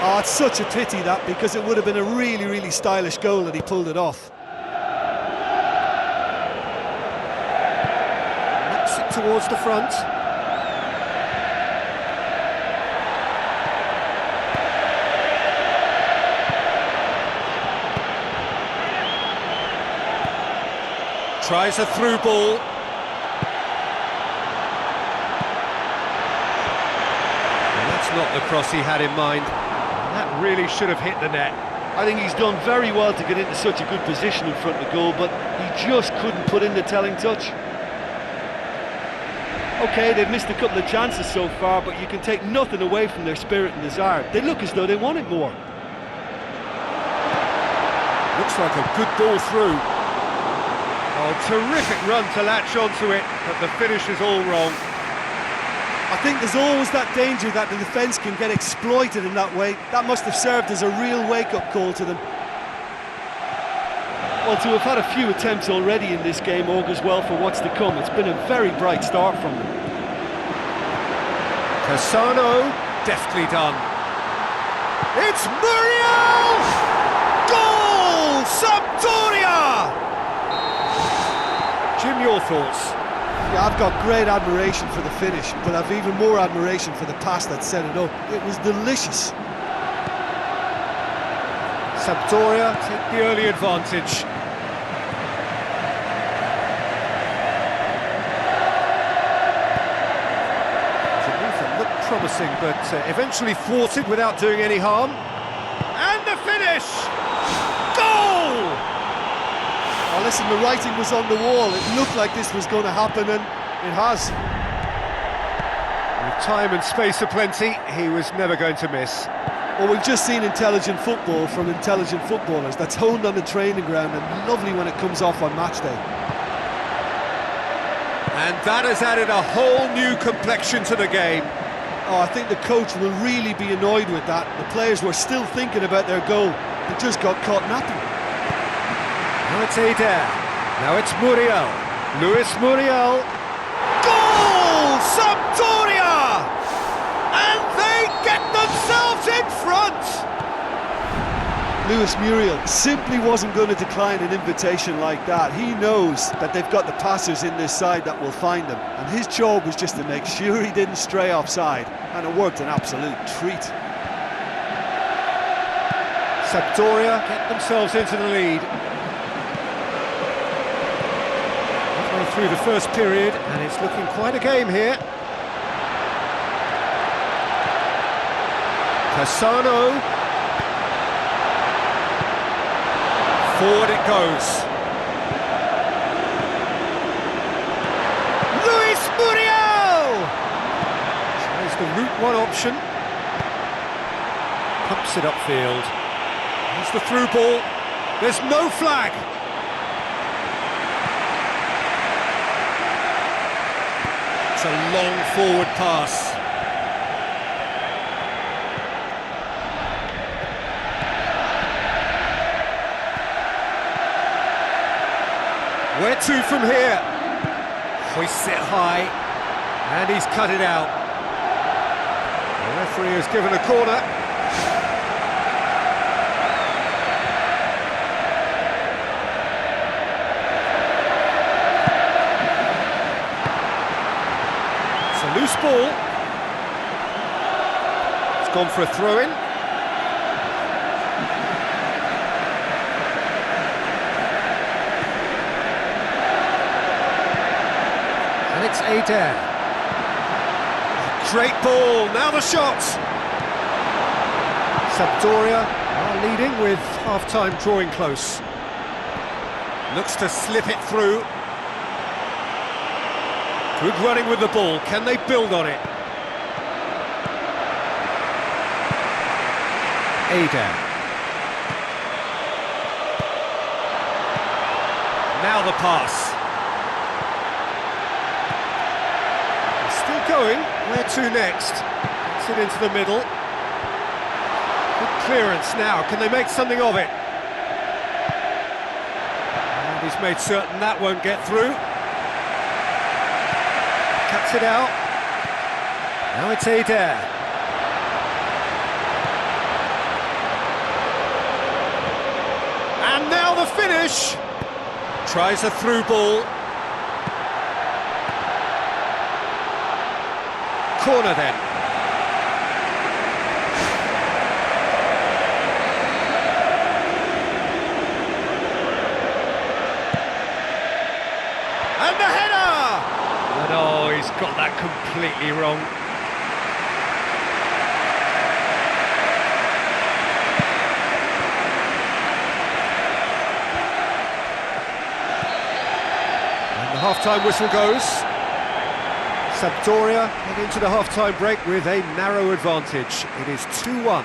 Oh, it's such a pity that, because it would have been a really, really stylish goal and he pulled it off. Knocks it towards the front. Tries a through ball. And that's not the cross he had in mind. That really should have hit the net. I think he's done very well to get into such a good position in front of goal, but he just couldn't put in the telling touch. Okay, they've missed a couple of chances so far, but you can take nothing away from their spirit and desire. They look as though they wanted more. Looks like a good ball through. Oh, terrific run to latch onto it, but the finish is all wrong. I think there's always that danger that the defence can get exploited in that way. That must have served as a real wake-up call to them. Well, to have had a few attempts already in this game augurs well for what's to come. It's been a very bright start from them. Cassano, deftly done. It's Muriel! Goal! Sampdoria! Jim, your thoughts? Yeah, I've got great admiration for the finish, but I've even more admiration for the pass that set it up. It was delicious. Sampdoria take the early advantage. Gianluca looked promising, but eventually thwarted without doing any harm. And the finish! Goal! Oh, listen, the writing was on the wall. It looked like this was going to happen, and it has. With time and space aplenty, he was never going to miss. Well, we've just seen intelligent football from intelligent footballers. That's honed on the training ground and lovely when it comes off on match day. And that has added a whole new complexion to the game. Oh, I think the coach will really be annoyed with that. The players were still thinking about their goal. They just got caught napping. Now it's Eder. Now it's Muriel. Luis Muriel. Goal! Sampdoria! And they get themselves in front! Luis Muriel simply wasn't going to decline an invitation like that. He knows that they've got the passers in this side that will find him. And his job was just to make sure he didn't stray offside. And it worked an absolute treat. Sampdoria get themselves into the lead. Through the first period, and it's looking quite a game here. Cassano. Forward it goes. Luis Muriel! Tries the route one option. Pumps it upfield. Here's the through ball. There's no flag. A long forward pass. Where to from here? Hoists it high, and he's cut it out. The referee has given a corner. Loose ball. It's gone for a throw-in. And it's Eder. Great ball, now the shot! Sampdoria are leading with half-time drawing close. Looks to slip it through. Good running with the ball, can they build on it? Eder. Now the pass. It's still going, where to next? Gets it into the middle. Good clearance now, can they make something of it? And he's made certain that won't get through. Cuts it out. Now it's Eder. finish. Tries a through ball. Corner then. And the header! And oh, he's got that completely wrong. And the half-time whistle goes. Sampdoria head into the half-time break with a narrow advantage. It is 2-1.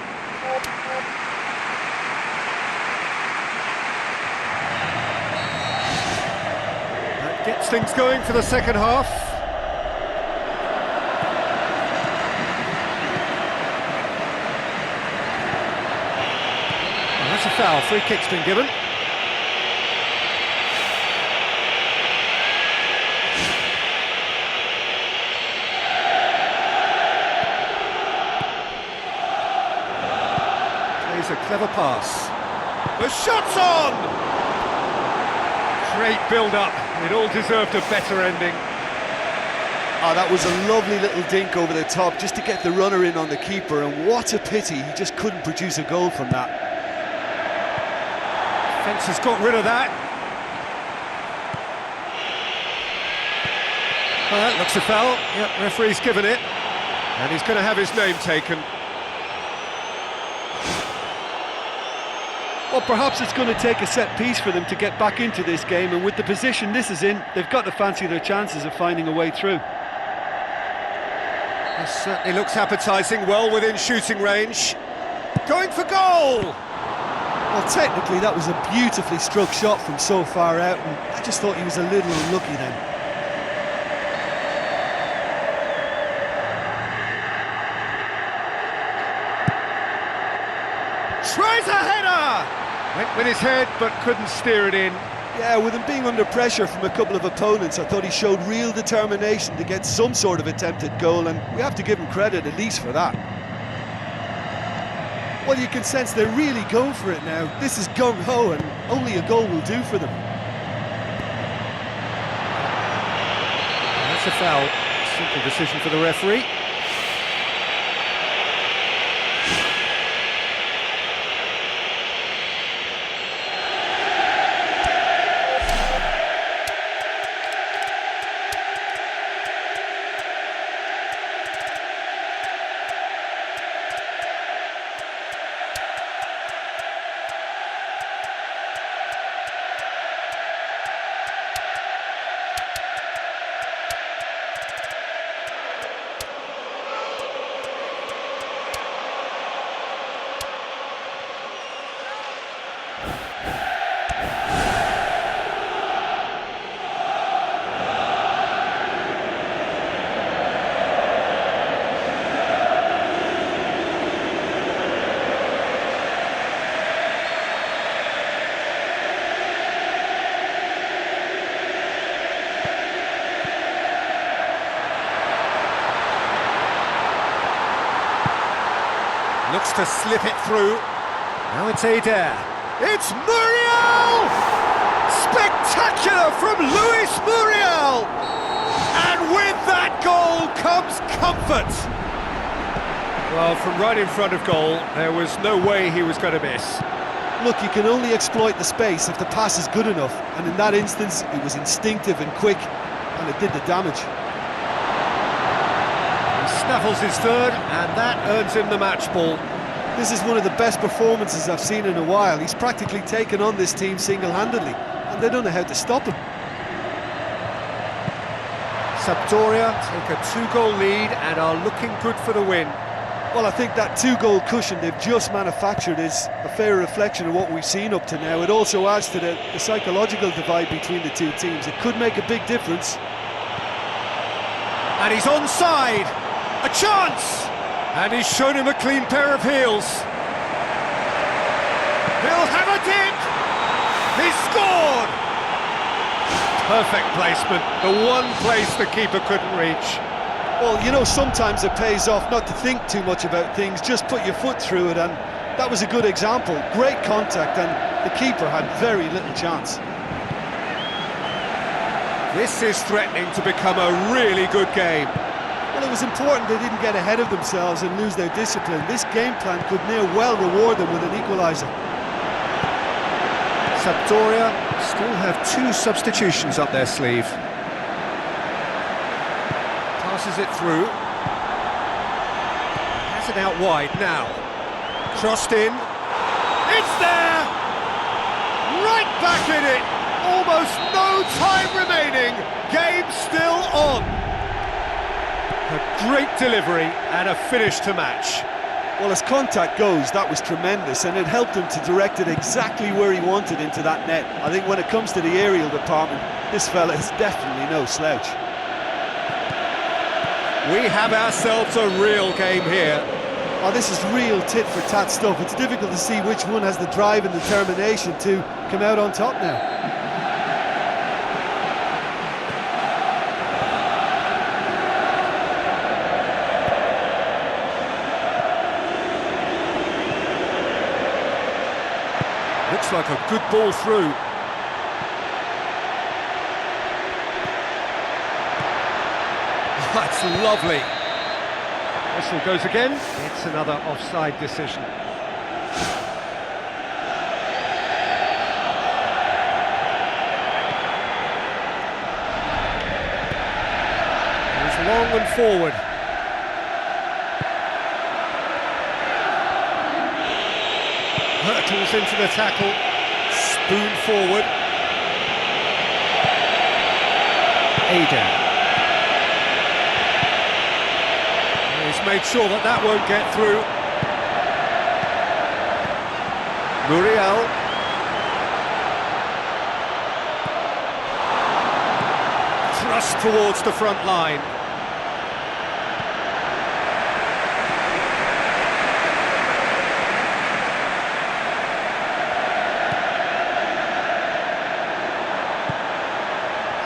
That gets things going for the second half. And that's a foul. Free kick's been given. A clever pass. The shot's on! Great build-up. It all deserved a better ending. Oh, that was a lovely little dink over the top just to get the runner in on the keeper, and what a pity he just couldn't produce a goal from that. Fence has got rid of that. Well, that looks a foul. Yep, referee's given it. And he's going to have his name taken. Well, perhaps it's going to take a set piece for them to get back into this game, and with the position this is in, they've got to fancy their chances of finding a way through. This certainly looks appetising, well within shooting range. Going for goal! Well, technically that was a beautifully struck shot from so far out, and I just thought he was a little unlucky then. Tries a header! Went with his head, but couldn't steer it in. Yeah, with him being under pressure from a couple of opponents, I thought he showed real determination to get some sort of attempted goal, and we have to give him credit at least for that. Well, you can sense they're really going for it now. This is gung-ho, and only a goal will do for them. That's a foul. Simple decision for the referee. Looks to slip it through. Now it's Eder. It's Muriel! Spectacular from Luis Muriel! And with that goal comes comfort. Well, from right in front of goal, there was no way he was going to miss. Look, you can only exploit the space if the pass is good enough, and in that instance, it was instinctive and quick, and it did the damage. Snaffles his third, and that earns him the match ball. This is one of the best performances I've seen in a while. He's practically taken on this team single-handedly, and they don't know how to stop him. Sampdoria take a two-goal lead and are looking good for the win. Well, I think that two-goal cushion they've just manufactured is a fair reflection of what we've seen up to now. It also adds to the psychological divide between the two teams. It could make a big difference. And he's onside! A chance! And he's shown him a clean pair of heels. He'll have it in! He's scored! Perfect placement, the one place the keeper couldn't reach. Well, you know, sometimes it pays off not to think too much about things, just put your foot through it, and that was a good example. Great contact, and The keeper had very little chance. This is threatening to become a really good game. Well, it was important they didn't get ahead of themselves and lose their discipline. This game plan could near well reward them with an equaliser. Sampdoria still have 2 substitutions up their sleeve. Passes it through. Has it out wide now. Crossed in. It's there! Right back in it! Almost no time remaining. Game still on. A great delivery and a finish to match. Well, as contact goes, that was tremendous, and it helped him to direct it exactly where he wanted into that net. I think when it comes to the aerial department, this fella is definitely no slouch. We have ourselves a real game here. Oh, this is real tit-for-tat stuff. It's difficult to see which one has the drive and determination to come out on top now. Looks like a good ball through. That's lovely. Whistle goes again. It's another offside decision. Goes long and forward. Hurtles into the tackle. Spoon forward. Ada. He's made sure that that won't get through. Muriel. Thrust towards the front line.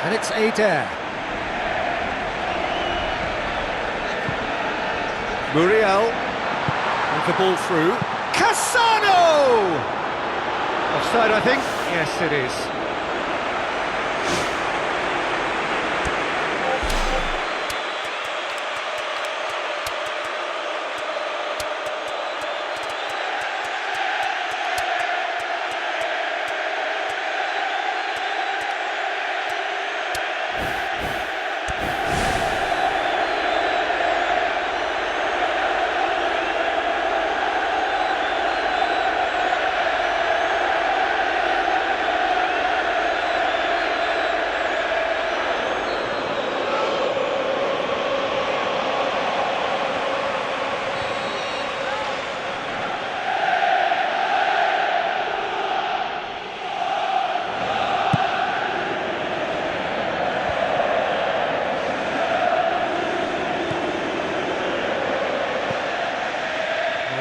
And it's Adair. Muriel with the ball through. Cassano! Offside, I think. Yes, it is.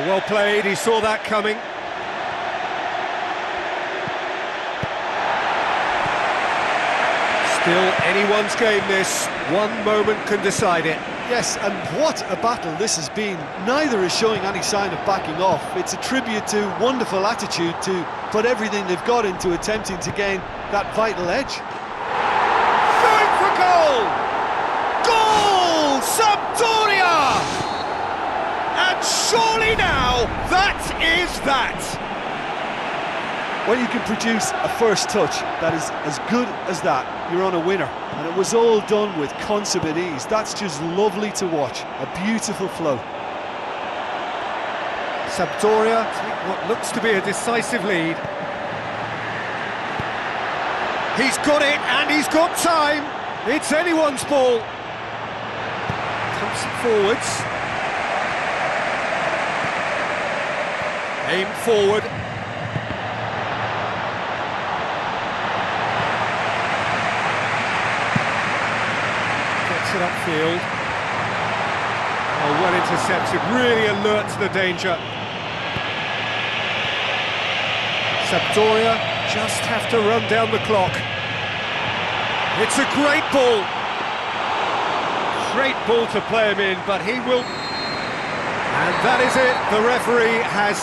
Well played, he saw that coming. Still anyone's game this, one moment can decide it. Yes, and what a battle this has been. Neither is showing any sign of backing off. It's a tribute to wonderful attitude to put everything they've got into attempting to gain that vital edge. Going for goal! Goal! Sampdoria! And surely now, that is that! When you can produce a first touch that is as good as that, you're on a winner. And it was all done with consummate ease. That's just lovely to watch. A beautiful flow. Sampdoria take what looks to be a decisive lead. He's got it, and he's got time. It's anyone's ball. Pumps it forwards. Aim forward. Gets it upfield. Oh, well intercepted, really alert to the danger. Sampdoria just have to run down the clock. It's a great ball. Great ball to play him in, but he will... And that is it, the referee has